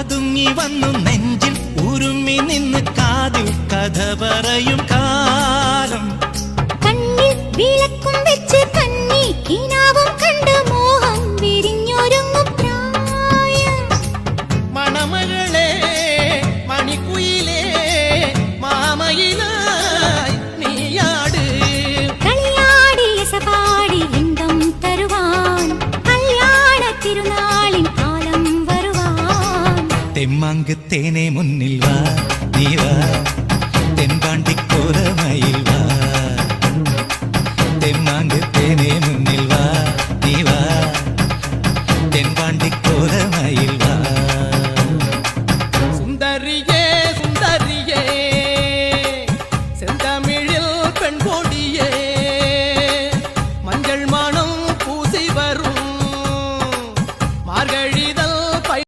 പതുങ്ങി വന്നു നെഞ്ചിൽ ഉരുമ്മി നിന്ന് കാതിൽ കഥ പറയും കാലം കണ്ണിൽ വിളക്കും വെച്ച് കണ്ണി കിനാവും കണ്ട് മോഹം വിരിഞ്ഞൊരുങ്ങും പ്രായം മണമകളെ മണിക്കുയിലേ മാമയിലായി നീയാട് കളിയാടി യസപാടി ലിംഗം തരുവാൻ കല്യാണ തിരുനാളിൻ കാലം വരുവാൻ തെമ്മാങ്ക് തേനെ മുന്നിൽ വാ നീ വാ തെൻപാണ്ടിക്കോരമയിൽ വാ